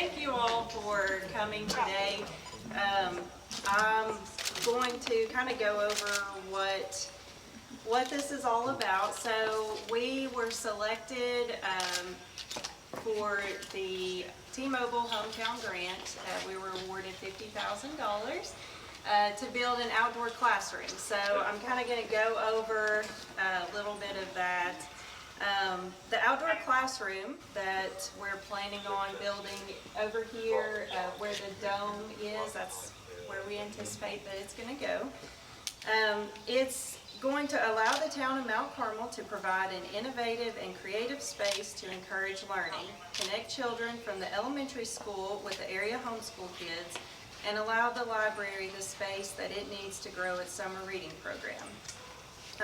thank you all for coming today. I'm going to kind of go over what this is all about. So we were selected for the T-Mobile Hometown Grant. We were awarded $50,000 to build an outdoor classroom. So I'm kind of going to go over a little bit of that. The outdoor classroom that we're planning on building over here where the dome is, that's where we anticipate that it's going to go. It's going to allow the town of Mount Carmel to provide an innovative and creative space to encourage learning, connect children from the elementary school with the area homeschool kids, and allow the library the space that it needs to grow its summer reading program.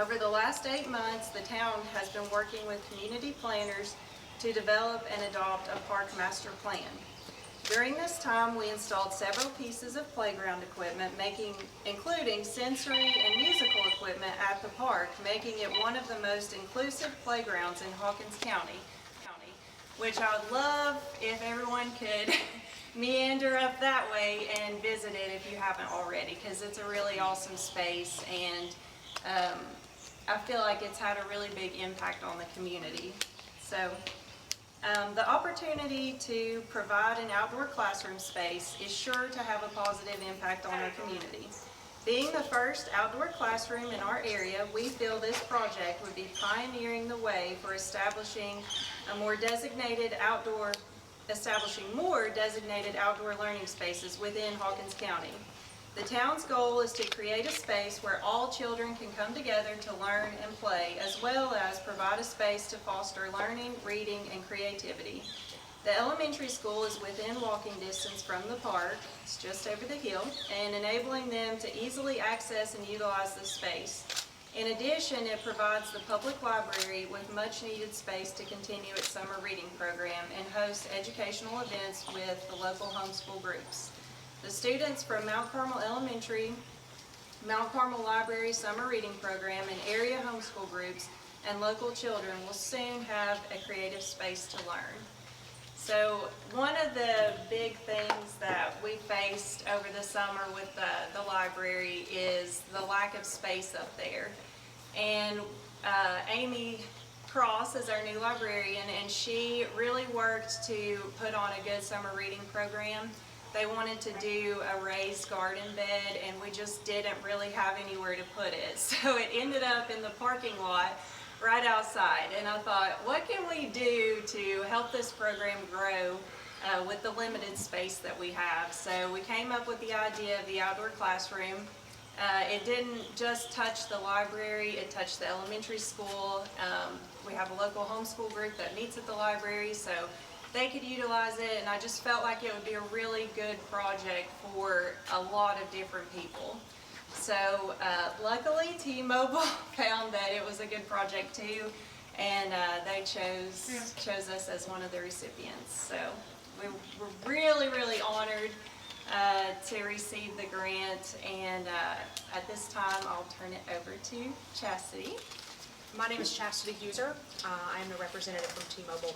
Over the last 8 months, the town has been working with community planners to develop and adopt a park master plan. During this time, we installed several pieces of playground equipment, including sensory and musical equipment at the park, making it one of the most inclusive playgrounds in Hawkins County, which I would love if everyone could meander up that way and visit it if you haven't already, because it's a really awesome space, and I feel like it's had a really big impact on the community. So the opportunity to provide an outdoor classroom space is sure to have a positive impact on our community. Being the first outdoor classroom in our area, we feel this project would be pioneering the way for establishing more designated outdoor learning spaces within Hawkins County. The town's goal is to create a space where all children can come together to learn and play, as well as provide a space to foster learning, reading, and creativity. The elementary school is within walking distance from the park, it's just over the hill, and enabling them to easily access and utilize the space. In addition, it provides the public library with much needed space to continue its summer reading program and host educational events with the local homeschool groups. The students from Mount Carmel Elementary, Mount Carmel Library Summer Reading Program, and area homeschool groups and local children will soon have a creative space to learn. So one of the big things that we faced over the summer with the library is the lack of space up there. And Amy Cross is our new librarian, and she really worked to put on a good summer reading program. They wanted to do a raised garden bed, and we just didn't really have anywhere to put it. So it ended up in the parking lot right outside. And I thought, what can we do to help this program grow with the limited space that we have? So we came up with the idea of the outdoor classroom. It didn't just touch the library, it touched the elementary school. We have a local homeschool group that meets at the library, so they could utilize it, and I just felt like it would be a really good project for a lot of different people. So luckily T-Mobile found that it was a good project too, and they chose us as one of the recipients. So we're really, really honored to receive the grant, and at this time I'll turn it over to Chastity. My name is Chastity User. I am the representative from T-Mobile.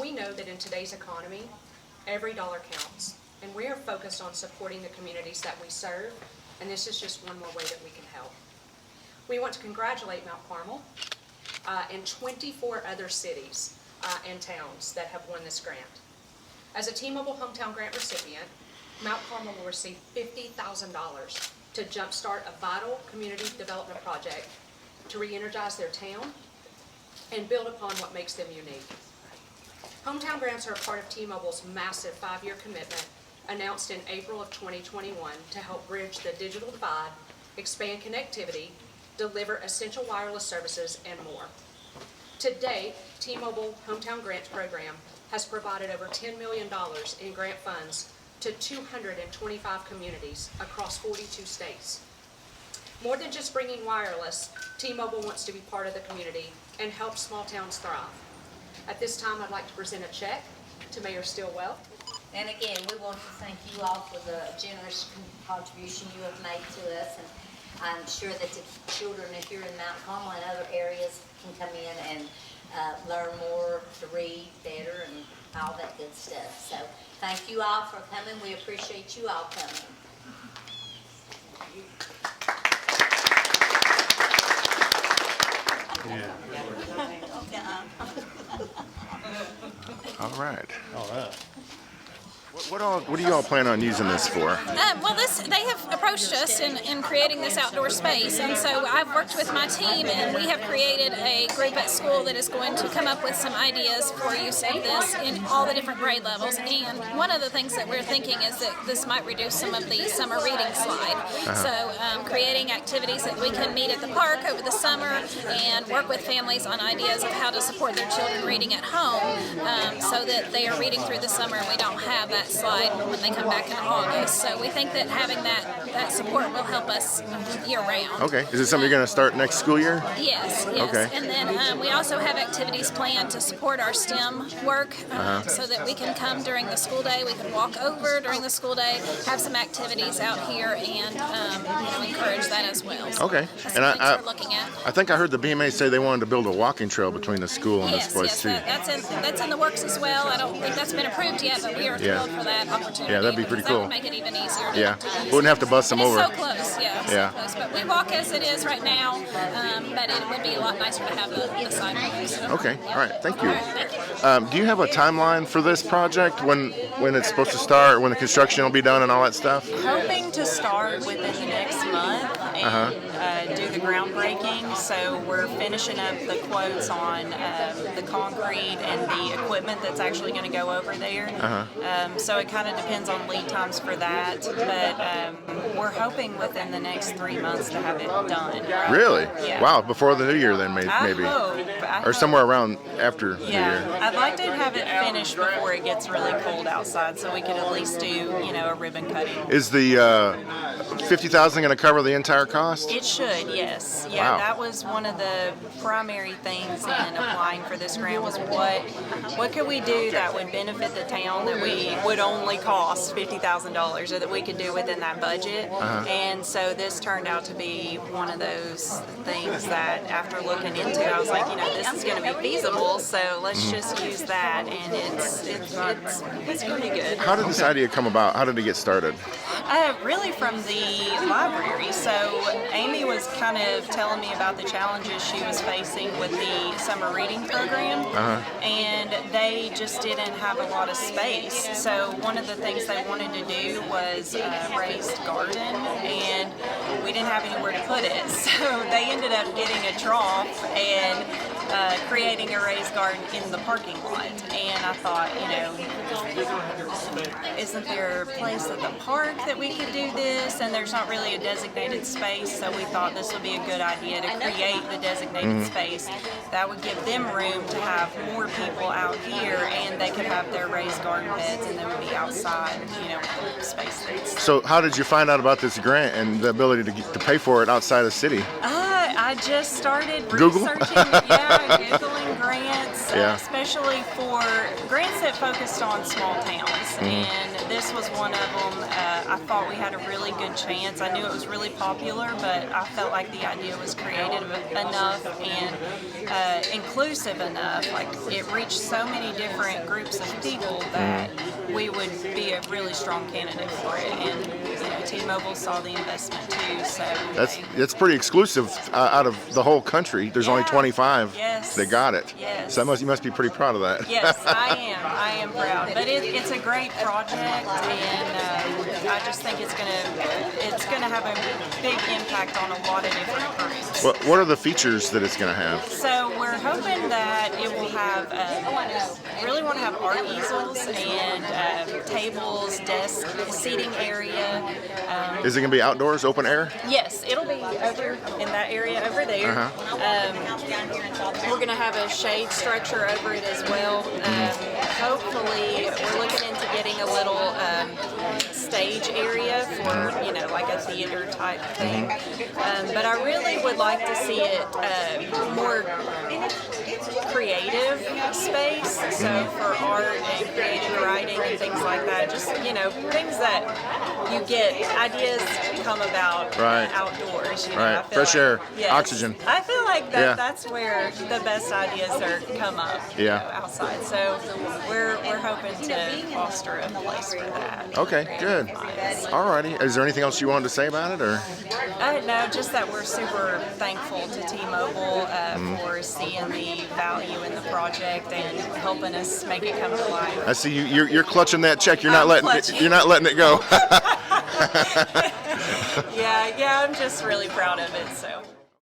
We know that in today's economy, every dollar counts, and we are focused on supporting the communities that we serve, and this is just one more way that we can help. We want to congratulate Mount Carmel and 24 other cities and towns that have won this grant. As a T-Mobile Hometown Grant recipient, Mount Carmel will receive $50,000 to jumpstart a vital community development project to re-energize their town and build upon what makes them unique. Hometown grants are a part of T-Mobile's massive 5-year commitment announced in April of 2021 to help bridge the digital divide, expand connectivity, deliver essential wireless services, and more. To date, T-Mobile Hometown Grants program has provided over $10 million in grant funds to 225 communities across 42 states. More than just bringing wireless, T-Mobile wants to be part of the community and help small towns thrive. At this time, I'd like to present a check to Mayor Stillwell. And again, we want to thank you all for the generous contribution you have made to us. And I'm sure that the children here in Mount Carmel and other areas can come in and learn more to read better and all that good stuff. So thank you all for coming. We appreciate you all coming. All right. All right. What do you all plan on using this for? Well, they have approached us in creating this outdoor space, and so I've worked with my team, and we have created a group at school that is going to come up with some ideas for use of this in all the different grade levels. And one of the things that we're thinking is that this might reduce some of the summer reading slide. So creating activities that we can meet at the park over the summer and work with families on ideas of how to support their children reading at home, so that they are reading through the summer and we don't have that slide when they come back in August. So we think that having that support will help us year round. Okay. Is it something you're going to start next school year? Yes. Okay. And then we also have activities planned to support our STEM work, so that we can come during the school day. We can walk over during the school day, have some activities out here, and encourage that as well. So Okay. that's And some things we're looking at. I think I heard the BMA say they wanted to build a walking trail between the school and this place too. That's in the works as well. I don't think that's been approved yet, but we are thrilled for that opportunity. Yeah, that'd be pretty because cool. That would make it even easier. Yeah. To use. Wouldn't have to bus them It's over. so close, Yeah. so close. But we walk as it is right now, but it would be a lot nicer to have the sidewalk. So. Okay. All right. Thank you. All right, thank you. Do you have a timeline for this project? When it's supposed to start? When the construction will be done and all that stuff? Hoping to start within the next month and do the groundbreaking. So we're finishing up the quotes on the concrete and the equipment that's actually going to go over there. So it kind of depends on lead times for that, but we're hoping within the next 3 months to have it done. Really? Yeah. Wow. Before the new year, then maybe. I Or hope. somewhere around after the Yeah, year. I'd like to have it finished before it gets really cold outside, so we could at least do, a ribbon cutting. Is the $50,000 going to cover the entire cost? It should, yes. Yeah, Wow. that was one of the primary things in applying for this grant was what could we do that would benefit the town that we would only cost $50,000 or that we could do within that budget. And so this turned out to be one of those things that after looking into it, I was like, this is going to be feasible, so let's just use that, and it's pretty good. How did this idea come about? How did it get started? Really from the library. So Amy was kind of telling me about the challenges she was facing with the summer reading program, and they just didn't have a lot of space. So one of the things they wanted to do was a raised garden, and we didn't have anywhere to put it. So they ended up getting a trough and creating a raised garden in the parking lot. And I thought, isn't there a place at the park that we could do this? And there's not really a designated space, so we thought this would be a good idea to create the designated space that would give them room to have more people out here, and they could have their raised garden beds, and they would be outside, with the space that's. So how did you find out about this grant and the ability to pay for it outside the city? I just started Google? researching, Googling grants, especially for grants that focused on small towns. And this was one of them. I thought we had a really good chance. I knew it was really popular, but I felt like the idea was creative enough and inclusive enough. Like it reached so many different groups of people that we would be a really strong candidate for it. And T-Mobile saw the investment too. So That's pretty exclusive out of the whole country. There's only 25 that got it. Yes. So you must be pretty proud of that. Yes, I am. I am proud. But it's a great project, and I just think it's gonna have a big impact on a lot of different groups. What are the features that it's going to have? So we're hoping that it will have, really want to have art easels and tables, desk, seating area. Is it going to be outdoors, open air? Yes, it'll be over in that area over there. We're going to have a shade structure over it as well. Hopefully, we're looking into getting a little stage area for, like a theater type thing. But I really would like to see it more creative space, so for art and creative writing and things like that, just things that you get ideas come about outdoors. Right, I feel fresh air, oxygen. I feel like that's where the best ideas come up. Outside. So we're hoping to foster a place for that. Okay, good. Alrighty. Is there anything else you wanted to say about it, or? No, just that we're super thankful to T-Mobile for seeing the value in the project and helping us make it come to life. I see you're clutching that check. You're not clutching. You're not letting it go. Yeah, I'm just really proud of it. So.